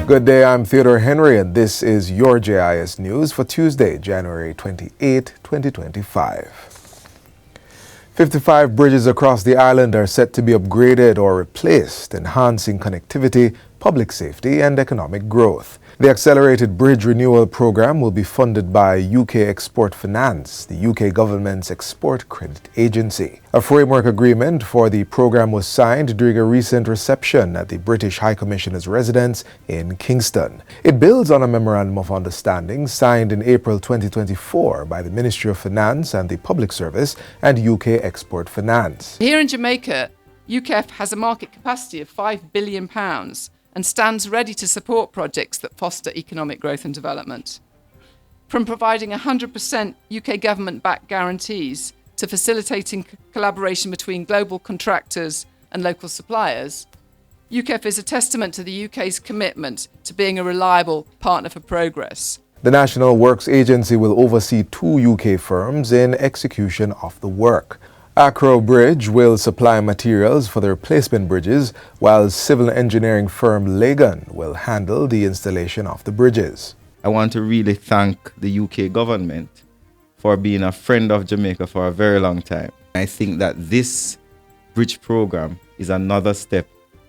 Good day, I'm Theodore Henry, and this is your JIS News for Tuesday, January 28, 2025. 55 bridges across the island are set to be upgraded or replaced, enhancing connectivity, public safety, and economic growth. The Accelerated Bridge Renewal Program will be funded by UK Export Finance, the UK government's export credit agency. A framework agreement for the program was signed during a recent reception at the British High Commissioner's residence in Kingston. It builds on a memorandum of understanding signed in April 2024 by the Ministry of Finance and the Public Service and UK Export Finance. Here in Jamaica, UKEF has a market capacity of £5 billion and stands ready to support projects that foster economic growth and development. From providing 100% UK government-backed guarantees to facilitating collaboration between global contractors and local suppliers, UKEF is a testament to the UK's commitment to being a reliable partner for progress. The National Works Agency will oversee 2 UK firms in execution of the work. Acro Bridge will supply materials for the replacement bridges, while civil engineering firm Lagan will handle the installation of the bridges. I want to really thank the UK government for being a friend of Jamaica for a very long time. I think that this bridge program is another step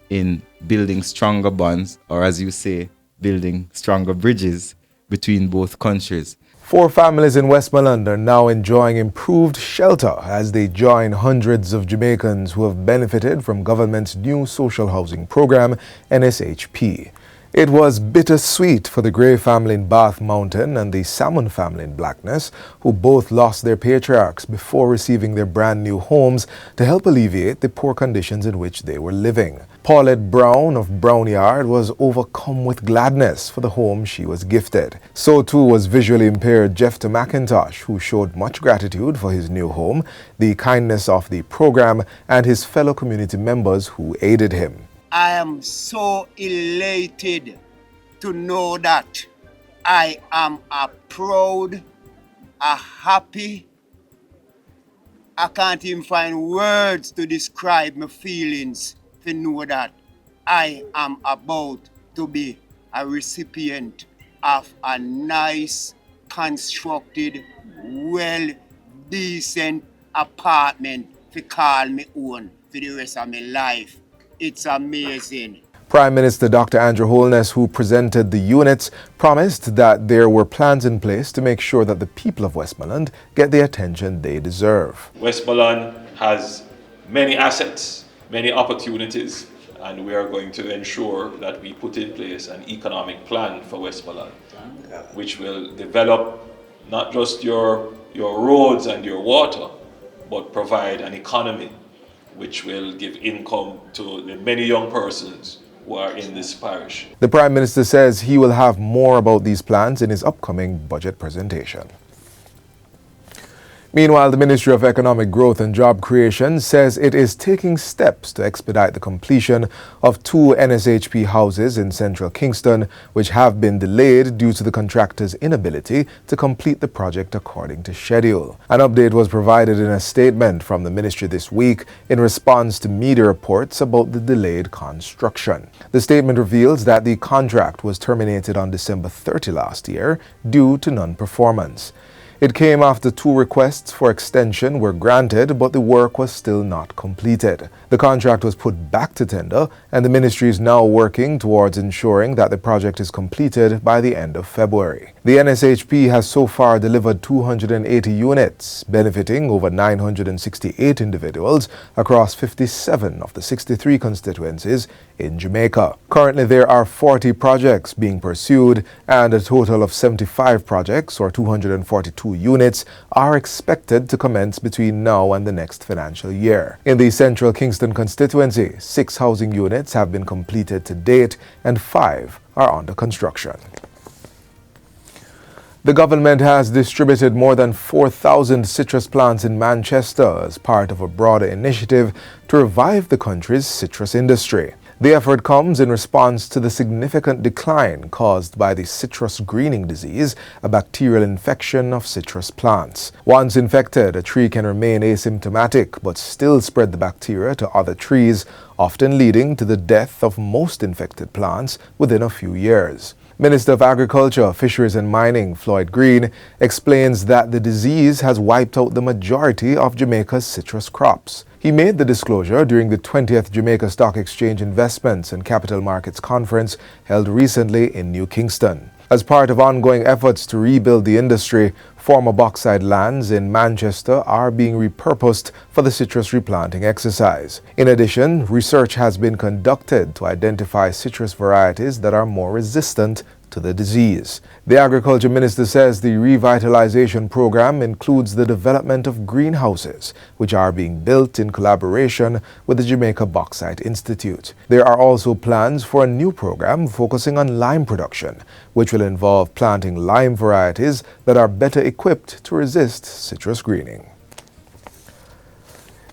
in building stronger bonds, or as you say, building stronger bridges between both countries. 4 families in Westmoreland are now enjoying improved shelter as they join hundreds of Jamaicans who have benefited from government's new social housing program, NSHP. It was bittersweet for the Gray family in Bath Mountain and the Salmon family in Blackness, who both lost their patriarchs before receiving their brand new homes to help alleviate the poor conditions in which they were living. Paulette Brown of Brownyard was overcome with gladness for the home she was gifted. So too was visually impaired Jeffter McIntosh, who showed much gratitude for his new home, the kindness of the program, and his fellow community members who aided him. I am so elated to know that I am a proud, a happy. I can't even find words to describe my feelings to know that I am about to be a recipient of a nice, constructed, decent apartment to call me own for the rest of my life. It's amazing. Prime Minister Dr. Andrew Holness, who presented the units, promised that there were plans in place to make sure that the people of Westmoreland get the attention they deserve. Westmoreland has many assets, many opportunities, and we are going to ensure that we put in place an economic plan for Westmoreland, which will develop not just your roads and your water, but provide an economy which will give income to the many young persons who are in this parish. The Prime Minister says he will have more about these plans in his upcoming budget presentation. Meanwhile, the Ministry of Economic Growth and Job Creation says it is taking steps to expedite the completion of 2 NSHP houses in central Kingston, which have been delayed due to the contractor's inability to complete the project according to schedule. An update was provided in a statement from the ministry this week in response to media reports about the delayed construction. The statement reveals that the contract was terminated on December 30 last year due to non-performance. It came after 2 requests for extension were granted, but the work was still not completed. The contract was put back to tender, and the ministry is now working towards ensuring that the project is completed by the end of February. The NSHP has so far delivered 280 units, benefiting over 968 individuals across 57 of the 63 constituencies in Jamaica. Currently, there are 40 projects being pursued, and a total of 75 projects, or 242 units, are expected to commence between now and the next financial year. In the Central Kingston constituency, 6 housing units have been completed to date, and 5 are under construction. The government has distributed more than 4,000 citrus plants in Manchester as part of a broader initiative to revive the country's citrus industry. The effort comes in response to the significant decline caused by the citrus greening disease, a bacterial infection of citrus plants. Once infected, a tree can remain asymptomatic but still spread the bacteria to other trees, often leading to the death of most infected plants within a few years. Minister of Agriculture, Fisheries and Mining, Floyd Green, explains that the disease has wiped out the majority of Jamaica's citrus crops. He made the disclosure during the 20th Jamaica Stock Exchange Investments and Capital Markets Conference held recently in New Kingston. As part of ongoing efforts to rebuild the industry, former bauxite lands in Manchester are being repurposed for the citrus replanting exercise. In addition, research has been conducted to identify citrus varieties that are more resistant to the disease. The Agriculture Minister says the revitalization program includes the development of greenhouses, which are being built in collaboration with the Jamaica Bauxite Institute. There are also plans for a new program focusing on lime production, which will involve planting lime varieties that are better equipped to resist citrus greening.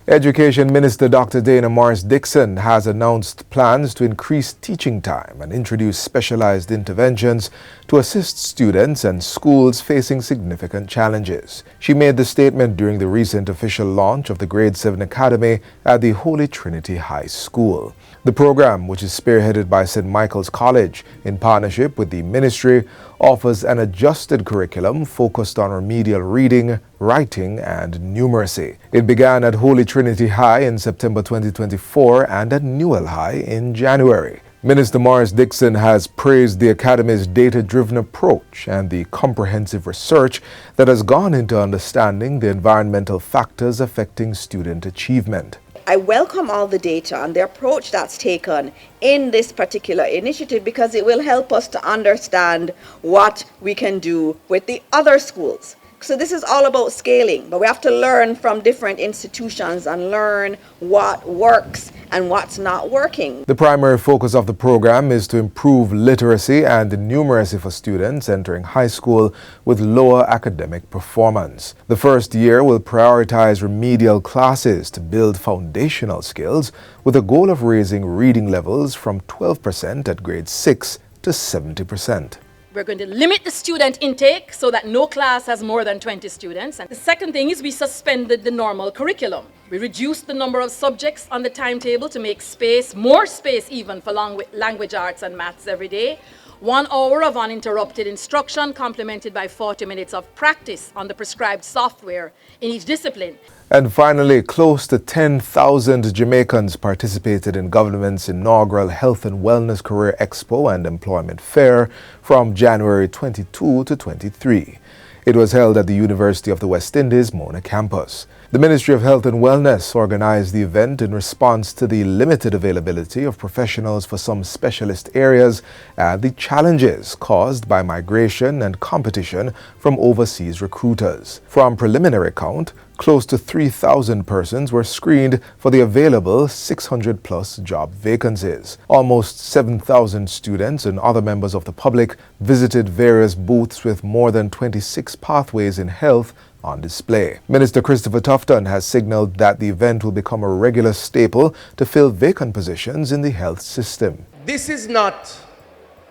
Education Minister Dr. Dana Morris-Dixon has announced plans to increase teaching time and introduce specialized interventions to assist students and schools facing significant challenges. She made the statement during the recent official launch of the Grade 7 Academy at the Holy Trinity High School. The program, which is spearheaded by St. Michael's College in partnership with the ministry, offers an adjusted curriculum focused on remedial reading, writing, and numeracy. It began at Holy Trinity High in September 2024 and at Newell High in January. Minister Morris-Dixon has praised the Academy's data-driven approach and the comprehensive research that has gone into understanding the environmental factors affecting student achievement. I welcome all the data and the approach that's taken in this particular initiative because it will help us to understand what we can do with the other schools. So this is all about scaling, but we have to learn from different institutions and learn what works and what's not working. The primary focus of the program is to improve literacy and numeracy for students entering high school with lower academic performance. The first year will prioritize remedial classes to build foundational skills with a goal of raising reading levels from 12% at grade 6 to 70%. We're going to limit the student intake so that no class has more than 20 students. And the second thing is we suspended the normal curriculum. We reduced the number of subjects on the timetable to make space, more space even for language arts and maths every day. 1 hour of uninterrupted instruction complemented by 40 minutes of practice on the prescribed software in each discipline. And finally, close to 10,000 Jamaicans participated in government's inaugural Health and Wellness Career Expo and Employment Fair from January 22 to 23. It was held at the University of the West Indies, Mona campus. The Ministry of Health and Wellness organized the event in response to the limited availability of professionals for some specialist areas and the challenges caused by migration and competition from overseas recruiters. From preliminary count, close to 3,000 persons were screened for the available 600-plus job vacancies. Almost 7,000 students and other members of the public visited various booths with more than 26 pathways in health on display. Minister Christopher Tufton has signaled that the event will become a regular staple to fill vacant positions in the health system. This is not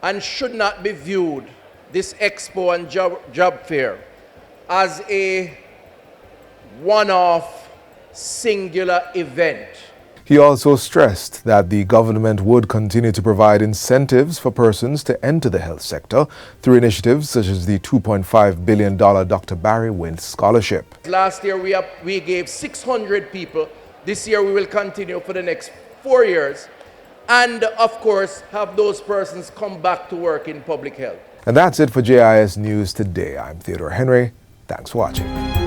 and should not be viewed, this expo and job fair, as a one-off singular event. He also stressed that the government would continue to provide incentives for persons to enter the health sector through initiatives such as the $2.5 billion Dr. Barry Wint Scholarship. Last year we gave 600 people. This year we will continue for the next 4 years. And of course, have those persons come back to work in public health. And that's it for JIS News Today. I'm Theodore Henry. Thanks for watching.